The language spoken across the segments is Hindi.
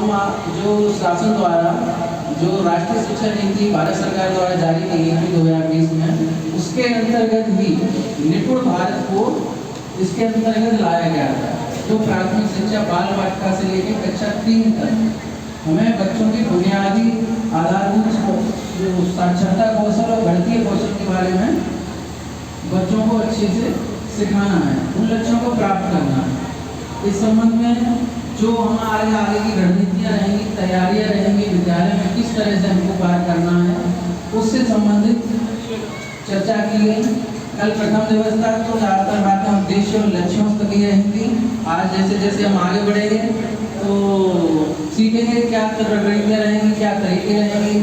जो शासन द्वारा जो राष्ट्रीय शिक्षा नीति भारत सरकार द्वारा जारी की गई थी 2020 में, उसके अंतर्गत भी निपुण भारत को इसके अंतर्गत लाया गया था। जो प्राथमिक शिक्षा बाल वाटिका से लेकर कक्षा 3 तक हमें बच्चों की बुनियादी आधारभूत जो साक्षरता कौशल और गणितीय कौशल के बारे में बच्चों को अच्छे से सिखाना है, उन लक्ष्यों को प्राप्त करना है। इस संबंध में जो हमारे आगे की रणनीतियाँ रहेंगी, तैयारियाँ रहेंगी, विद्यालय में किस तरह से हमको कार्य करना है, उससे संबंधित चर्चा की गई। कल प्रथम दिवस था तो ज़्यादातर बातें उद्देश्य और लक्ष्यों तक ही रहेंगी। आज जैसे जैसे हम आगे बढ़ेंगे तो सीखेंगे क्या रणनीतियाँ रहेंगी, क्या तरीके रहेंगे।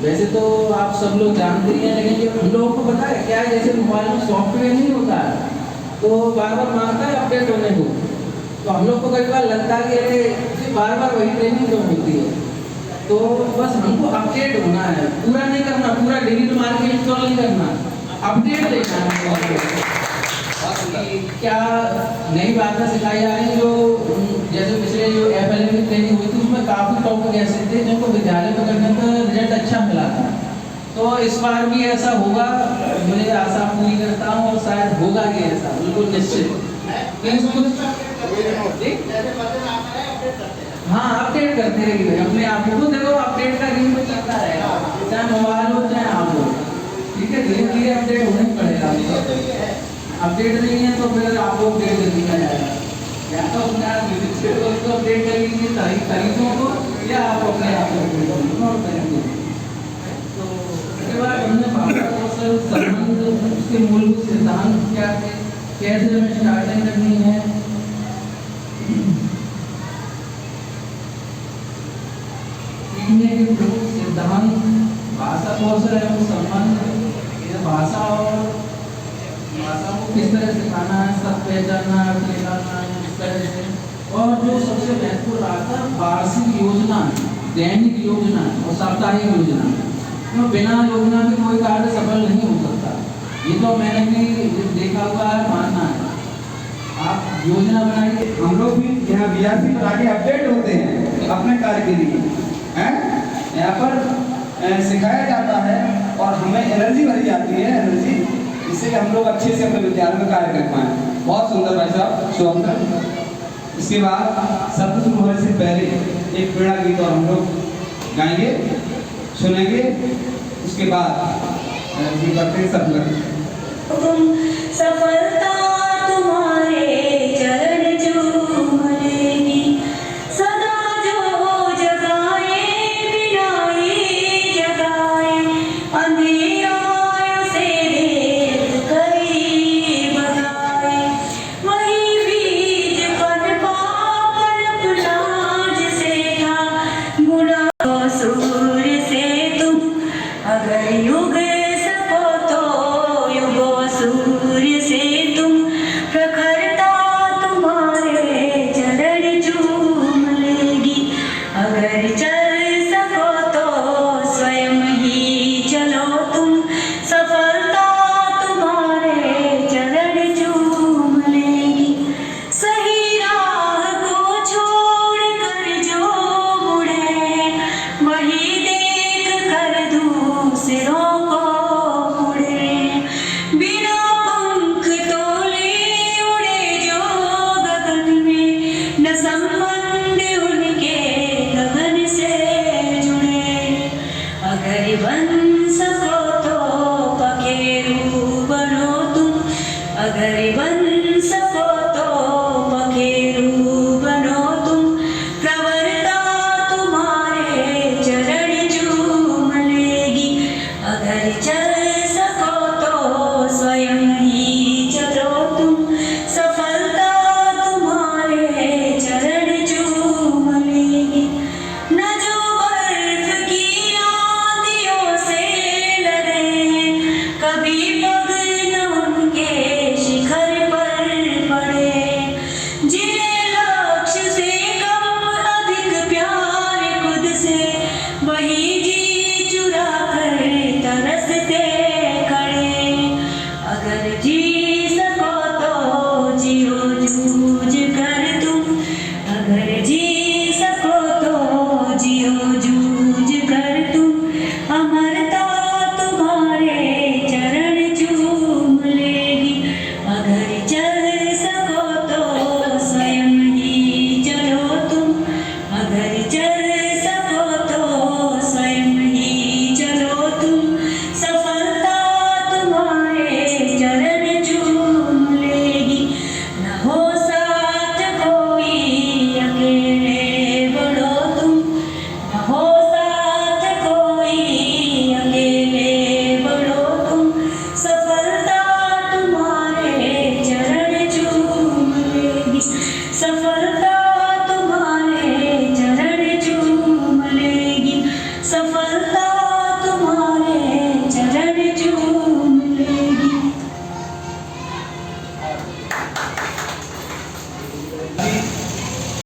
वैसे तो आप सब लोग जानते ही हैं, लेकिन जो हम लोगों को पता है क्या है, जैसे मोबाइल में सॉफ्टवेयर नहीं होता है तो बार बार मांगता है अपडेट होने को, तो हम लोग को कई बार लगता है कि बार बार वही ट्रेनिंग क्यों होती है। तो बस हमको अपडेट होना है, पूरा नहीं करना, पूरा डिलीट मार के इंस्टॉल नहीं करना, अपडेट लेना है। क्या नई बातें सिखाई जा रही हैं, जो जैसे पिछले जो FLA की ट्रेनिंग हुई थी उसमें काफ़ी टॉपिक ऐसे थे जिनको विद्यालय में करने पर रिजल्ट अच्छा मिला था। तो इस बार भी ऐसा होगा, मुझे आशा पूरी करता हूँ और शायद होगा ही ऐसा, बिल्कुल निश्चित। हाँ, अपडेट करते रहिए अपने आप को। देखो अपडेट का रिंग में चलता रहेगा, चाहे मोबाइल हो चाहे आप हो, ठीक है। धीरे धीरे अपडेट होना ही पड़ेगा। अपडेट नहीं है तो फिर आपको अपडेट कर दिया जाएगा, या तो अपना उसको अपडेट कर लीजिए तरीकों को, या आप अपने आप को अपडेट करेंगे। तो उसके बाद हमने भाषा कौशल संबंध, उसके मूलभूत सिद्धांत क्या थे, कैसे हमें स्टार्टिंग करनी है, सीखने के प्रमुख सिद्धांत, भाषा कौशल एवं संबंध, भाषा को किस तरह सिखाना है, सब पहचानना, अर्थ निकालना है इस तरह से। और जो सबसे महत्वपूर्ण रहा था वार्षिक योजना, दैनिक योजना और साप्ताहिक योजना। तो बिना योजना के कोई कार्य सफल नहीं हो सकता, ये तो मैंने भी देखा हुआ है, मानना है। आप योजना बनाइए। हम लोग भी यहाँ BRC पर आगे अपडेट होते हैं अपने कार्य के लिए, हैं यहाँ पर सिखाया जाता है और हमें एनर्जी भरी जाती है, एनर्जी, इससे हम लोग अच्छे से अपने विद्यालय में कार्य कर पाएँ। बहुत सुंदर भाई साहब, शुभ। इसके बाद शब्द शुरू होने से पहले एक प्रेरणा गीत और हम लोग गाएंगे, सुनेंगे, उसके बाद करते हैं सब लोग। सफलता